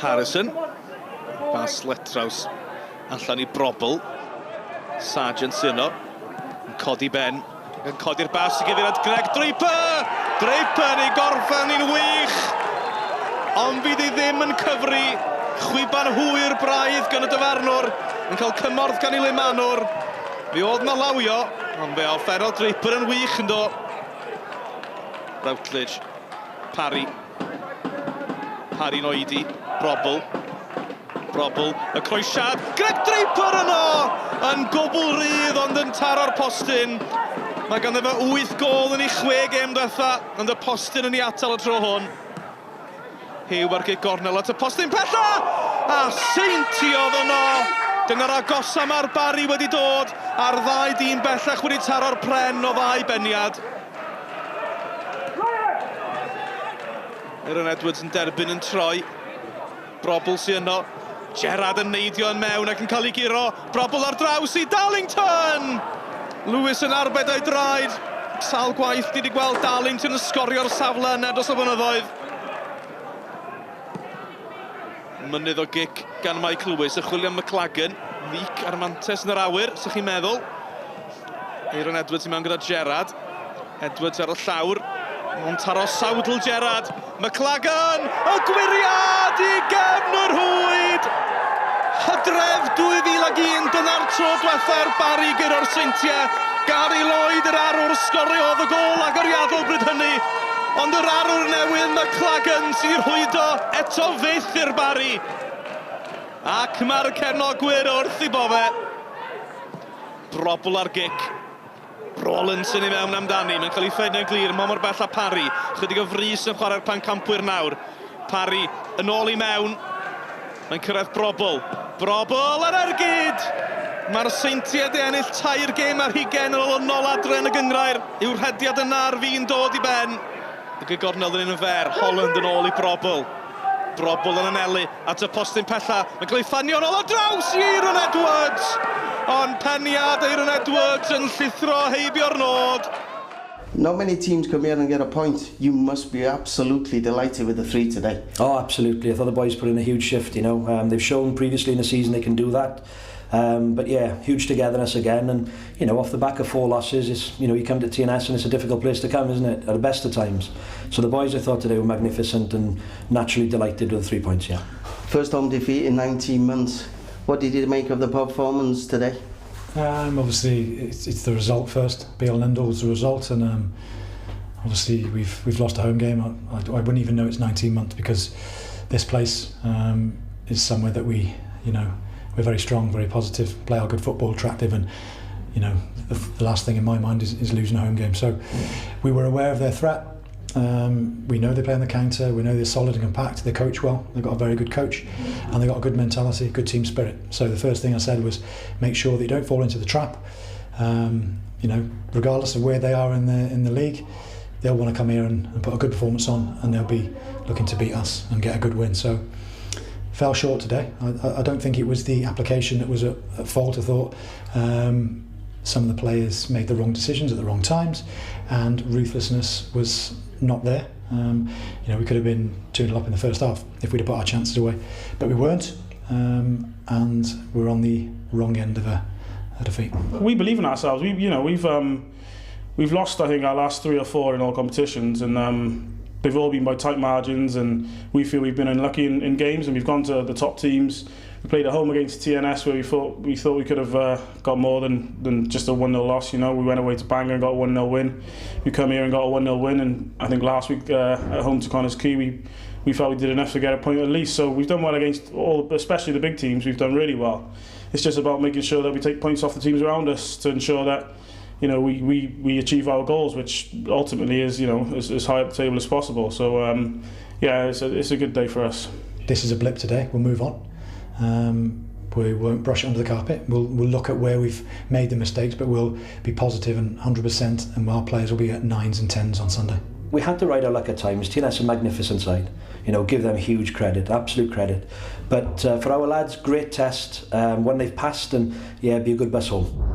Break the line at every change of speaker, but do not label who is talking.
Harrison. Bas Letraws allan I Brobl. Sargent Syno yn codi ben. Yn codi'r bas I gyfeiriad Greg Draper! Draper I gorffen i'n wych! Ond fydd I ddim yn cyfri. Chwiban hwyr braidd gan y dyfarnwr. Yn cael cymorth gan I Limanwr. Mi oedd na lawio, ond fe offerodd Draper yn wych yn do. Routledge. Barri. Barri Noedi. Brobl. Brobl, y croesiad, Greg Draper yno! Yn gwbl rydd ond yn taro'r postyn. Mae ganddo fe 8 gol yn I 6 gêm diwetha, ond y postyn yn I atal y tro hwn. Hyw ar gig gornel at y postyn pella! A Seintiau yno! Dyna'r agosa mae'r Barri wedi dod, a'r ddau dîm bellach wedi taro'r pren o ddau beniad. Aaron Edwards yn derbyn yn troi. Brobl sy yno. Gerrard yn neidio yn mewn ac yn cael ei giro. Brobl ar draws I Darlington! Lewis yn arbed o'i draed. Sawl gwaith ni wedi gweld Darlington yn sgorio'r safle yna dros y blynyddoedd. Mynydd o gic gan Mike Lewis, y chwilio McLagan. Leak ar mantes yn yr awyr, sa'ch chi'n meddwl. Aaron Edwards I mewn gyda Gerrard. Edwards ar y llawr. Ond taro sawdl Gerrard. McLagan! Y gwiriad I gefn yr hwyd! Hydref 2001, dyna'r tro diwetha'r Barri gyda'r Seintiau. Gary Lloyd yr arwr sgoriodd y gol agoriadol bryd hynny. Ond yr arwr newydd McLagan sy'n rhwydo eto fyth i'r Barri. Ac mae'r cefnogwyr wrth I bofe. Brobl ar gic. Rollins yn I mewn amdani, mae'n cael ei ffeindio yn glir, mor bell a Barri. Chydig o frys yn chwarae'r pencampwyr nawr. Barri yn ôl I mewn. Mae'n cyrraedd Brobl. Brobl ar ergyd! Mae'r Seintiau di ennill 3 gêm ar 20 yn ôl adre yn y gyngrair. Yw'r hediad yna ar fi'n dod I ben. Y gygornel yn un fer, Holland yn ôl I Brobl. Brobl yn anelu at y postyn pella. Mae'n cael ei ffanio yn ôl o draws I Aaron Edwards! Ond peniad Aaron Edwards yn llithro heibio'r nod.
Not many teams come here and get a point. You must be absolutely delighted with the 3 today.
Oh, absolutely. I thought the boys put in a huge shift, you know. They've shown previously in the season they can do that. But yeah, huge togetherness again. And, you know, off the back of 4 losses, it's, you know, you come to TNS and it's a difficult place to come, isn't it? At the best of times. So the boys, I thought today, were magnificent and naturally delighted with the 3 points, yeah.
First home defeat in 19 months. What did you make of the performance today?
Obviously, it's the result first. Be all and end all was the result, and obviously we've lost a home game. I wouldn't even know it's 19 months because this place is somewhere that we're very strong, very positive, play our good football, attractive, and you know the last thing in my mind is losing a home game. So we were aware of their threat. We know they play on the counter, we know they're solid and compact, they coach well, they've got a very good coach and they've got a good mentality, good team spirit. So the first thing I said was make sure that you don't fall into the trap. You know, regardless of where they are in the league, they'll want to come here and put a good performance on and they'll be looking to beat us and get a good win. So fell short today. I don't think it was the application that was at fault. I thought some of the players made the wrong decisions at the wrong times and ruthlessness was not there. You know, we could have been 2-0 up in the first half if we'd have put our chances away, but we weren't, and we're on the wrong end of a defeat.
We believe in ourselves. We've lost, I think, our last 3 or 4 in all competitions, and they've all been by tight margins. And we feel we've been unlucky in games, and we've gone to the top teams. We played at home against TNS, where we thought we could have got more than just a 1-0 loss. You know, we went away to Bangor and got a 1-0 win. We come here and got a 1-0 win, and I think last week at home to Connors Quay, we felt we did enough to get a point at least. So we've done well against all, especially the big teams. We've done really well. It's just about making sure that we take points off the teams around us to ensure that, you know, we achieve our goals, which ultimately is, you know, as high up the table as possible. So yeah, it's a good day for us.
This is a blip today. We'll move on. We won't brush it under the carpet. We'll look at where we've made the mistakes, but we'll be positive and 100%, and our players will be at 9s and 10s on Sunday.
We had to ride our luck at times. TNS a magnificent side. You know, give them huge credit, absolute credit. But for our lads, great test. When they've passed, and yeah, be a good bus home.